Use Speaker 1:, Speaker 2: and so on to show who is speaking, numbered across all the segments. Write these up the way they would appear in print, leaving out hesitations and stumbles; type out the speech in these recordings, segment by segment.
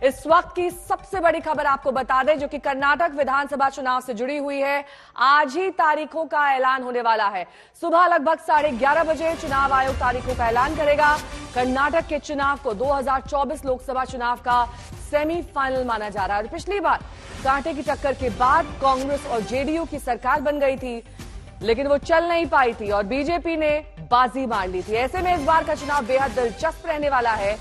Speaker 1: इस वक्त की सबसे बड़ी खबर आपको बता दें, जो कि कर्नाटक विधानसभा चुनाव से जुड़ी हुई है। आज ही तारीखों का ऐलान होने वाला है। सुबह लगभग 11:30 बजे चुनाव आयोग तारीखों का ऐलान करेगा। कर्नाटक के चुनाव को 2024 लोकसभा चुनाव का सेमीफाइनल माना जा रहा है। और पिछली बार कांटे की टक्कर के बाद कांग्रेस और जेडीयू की सरकार बन गई थी, लेकिन वो चल नहीं पाई थी और बीजेपी ने बाजी मार ली थी। ऐसे में इस बार का चुनाव बेहद दिलचस्प रहने वाला है।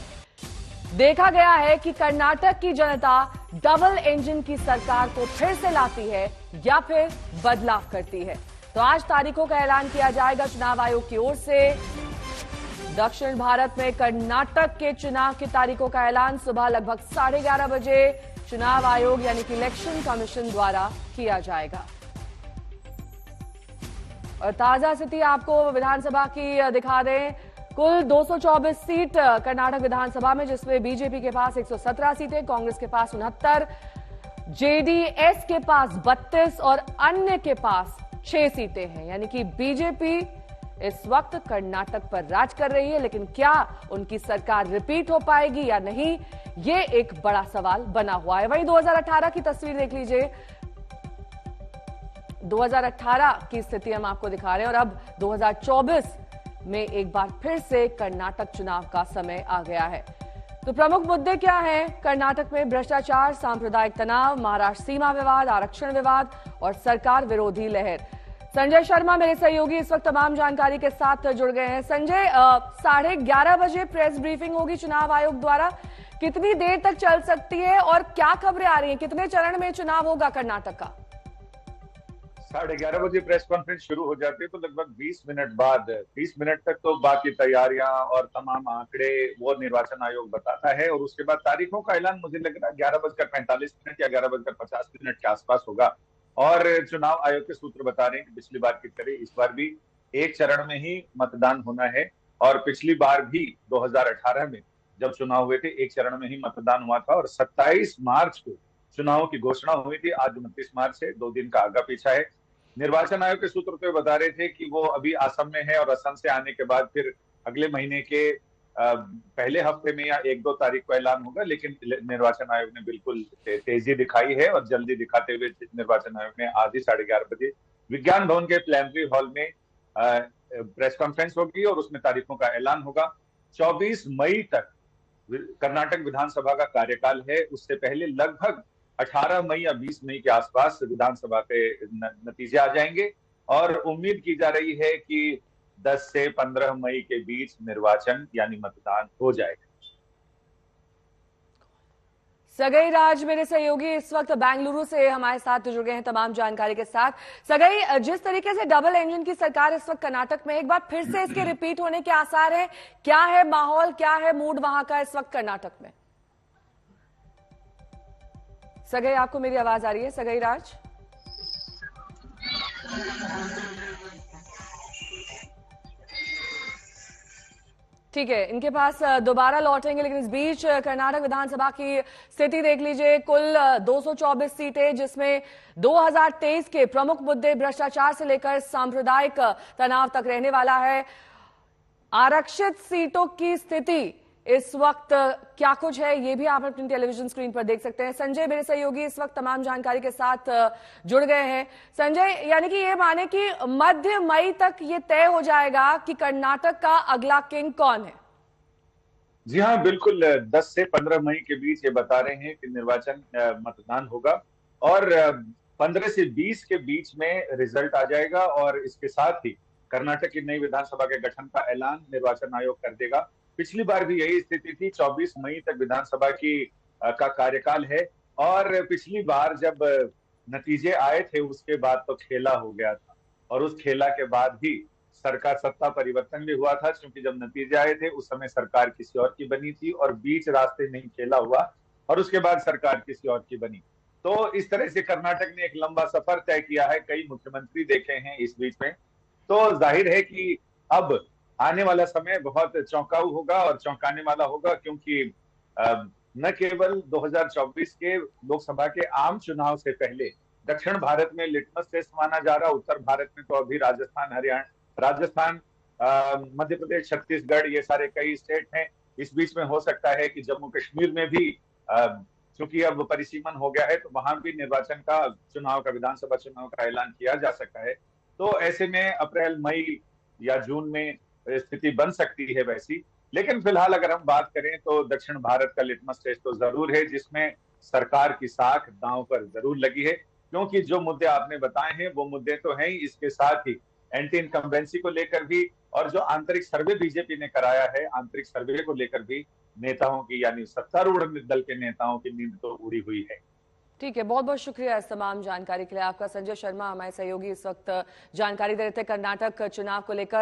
Speaker 1: देखा गया है कि कर्नाटक की जनता डबल इंजन की सरकार को फिर से लाती है या फिर बदलाव करती है। तो आज तारीखों का ऐलान किया जाएगा चुनाव आयोग की ओर से। दक्षिण भारत में कर्नाटक के चुनाव की तारीखों का ऐलान सुबह लगभग 11:30 बजे चुनाव आयोग यानी कि इलेक्शन कमीशन द्वारा किया जाएगा। और ताजा स्थिति आपको विधानसभा की दिखा दें। कुल 224 सीट कर्नाटक विधानसभा में, जिसमें बीजेपी के पास 117 सीटें, कांग्रेस के पास 69, जेडीएस के पास 32 और अन्य के पास 6 सीटें हैं। यानी कि बीजेपी इस वक्त कर्नाटक पर राज कर रही है, लेकिन क्या उनकी सरकार रिपीट हो पाएगी या नहीं, ये एक बड़ा सवाल बना हुआ है। वहीं 2018 की तस्वीर देख लीजिए। 2018 की स्थिति हम आपको दिखा रहे हैं और अब 2024 में एक बार फिर से कर्नाटक चुनाव का समय आ गया है। तो प्रमुख मुद्दे क्या हैं कर्नाटक में? भ्रष्टाचार, सांप्रदायिक तनाव, महाराष्ट्र सीमा विवाद, आरक्षण विवाद और सरकार विरोधी लहर। संजय शर्मा मेरे सहयोगी इस वक्त तमाम जानकारी के साथ जुड़ गए हैं। संजय, 11:30 बजे प्रेस ब्रीफिंग होगी चुनाव आयोग द्वारा। कितनी देर तक चल सकती है और क्या खबरें आ रही हैं? कितने चरण में चुनाव होगा कर्नाटक का?
Speaker 2: 11:30 बजे प्रेस कॉन्फ्रेंस शुरू हो जाती है, तो लगभग 20 मिनट बाद 30 मिनट तक तो बाकी तैयारियां और तमाम आंकड़े वो निर्वाचन आयोग बताता है। और उसके बाद तारीखों का ऐलान मुझे लग रहा है 11:45 या 11:50 के आसपास होगा। और चुनाव आयोग के सूत्र बता रहे हैं कि पिछली बार की तरह इस बार भी एक चरण में ही मतदान होना है। और पिछली बार भी 2018 में जब चुनाव हुए थे, एक चरण में ही मतदान हुआ था और 27 मार्च को चुनाव की घोषणा हुई थी। आज 29 मार्च है, 2 दिन का आगा पीछा है। निर्वाचन आयोग के सूत्र तो बता रहे थे कि वो अभी असम में है और असम से आने के बाद फिर अगले महीने के पहले हफ्ते में या 1-2 तारीख को ऐलान होगा। लेकिन निर्वाचन आयोग ने बिल्कुल तेजी दिखाई है और जल्दी दिखाते हुए निर्वाचन आयोग ने आज ही 11:30 बजे विज्ञान भवन के प्लेनरी हॉल में प्रेस कॉन्फ्रेंस होगी और उसमें तारीखों का ऐलान होगा। 24 मई तक कर्नाटक विधानसभा का कार्यकाल है। उससे पहले लगभग 18 मई या 20 मई के आसपास विधानसभा के नतीजे आ जाएंगे और उम्मीद की जा रही है कि 10 से 15 मई के बीच निर्वाचन यानी मतदान हो जाएगा।
Speaker 1: सगई राज मेरे सहयोगी इस वक्त बेंगलुरु से हमारे साथ जुड़ गए हैं तमाम जानकारी के साथ। सगई, जिस तरीके से डबल इंजन की सरकार इस वक्त कर्नाटक में, एक बार फिर से इसके रिपीट होने के आसार हैं? क्या है माहौल, क्या है मूड वहां का इस वक्त कर्नाटक में? सगई, आपको मेरी आवाज आ रही है? सगई राज, ठीक है, इनके पास दोबारा लौटेंगे। लेकिन इस बीच कर्नाटक विधानसभा की स्थिति देख लीजिए। कुल 224 सीटें, जिसमें 2023 के प्रमुख मुद्दे भ्रष्टाचार से लेकर सांप्रदायिक तनाव तक रहने वाला है। आरक्षित सीटों की स्थिति इस वक्त क्या कुछ है, ये भी आप अपनी टेलीविजन स्क्रीन पर देख सकते हैं। संजय मेरे सहयोगी इस वक्त तमाम जानकारी के साथ जुड़ गए हैं। संजय, यानी कि ये माने कि मध्य मई तक ये तय हो जाएगा कि कर्नाटक का अगला किंग कौन है?
Speaker 2: जी हाँ, बिल्कुल। 10 से 15 मई के बीच ये बता रहे हैं कि निर्वाचन मतदान होगा और 15 से 20 के बीच में रिजल्ट आ जाएगा। और इसके साथ ही कर्नाटक की नई विधानसभा के गठन का ऐलान निर्वाचन आयोग कर देगा। पिछली बार भी यही स्थिति थी। 24 मई तक विधानसभा का कार्यकाल है और पिछली बार जब नतीजे आए थे उसके बाद तो खेला हो गया था और उस खेला के बाद ही सरकार सत्ता परिवर्तन भी हुआ था, क्योंकि जब नतीजे आए थे उस समय सरकार किसी और की बनी थी और बीच रास्ते नहीं खेला हुआ और उसके बाद सरकार किसी और की बनी। तो इस तरह से कर्नाटक ने एक लंबा सफर तय किया है, कई मुख्यमंत्री देखे हैं इस बीच में। तो जाहिर है कि अब आने वाला समय बहुत चौंकाऊ होगा और चौंकाने वाला होगा, क्योंकि न केवल 2024 के लोकसभा के आम चुनाव से पहले दक्षिण भारत में लिटमस टेस्ट माना जा रहा, उत्तर भारत में तो अभी राजस्थान, मध्य प्रदेश, छत्तीसगढ़, ये सारे कई स्टेट हैं। इस बीच में हो सकता है कि जम्मू कश्मीर में भी चूंकि अब परिसीमन हो गया है तो वहां भी निर्वाचन का चुनाव का विधानसभा चुनाव का ऐलान किया जा सकता है। तो ऐसे में अप्रैल मई या जून में स्थिति बन सकती है वैसी। लेकिन फिलहाल अगर हम बात करें तो दक्षिण भारत का लिटमस टेस्ट तो जरूर है, जिसमें सरकार की साख दांव पर जरूर लगी है, क्योंकि जो मुद्दे आपने बताए हैं वो मुद्दे तो हैं ही, इसके साथ ही एंटी इनकम्बेंसी को लेकर भी और जो आंतरिक सर्वे बीजेपी ने कराया है, आंतरिक सर्वे को लेकर भी नेताओं की यानी सत्तारूढ़ दल के नेताओं की नींद तो उड़ी हुई है।
Speaker 1: ठीक है, बहुत बहुत शुक्रिया इस तमाम जानकारी के लिए आपका। संजय शर्मा हमारे सहयोगी इस वक्त जानकारी दे रहे थे कर्नाटक चुनाव को लेकर।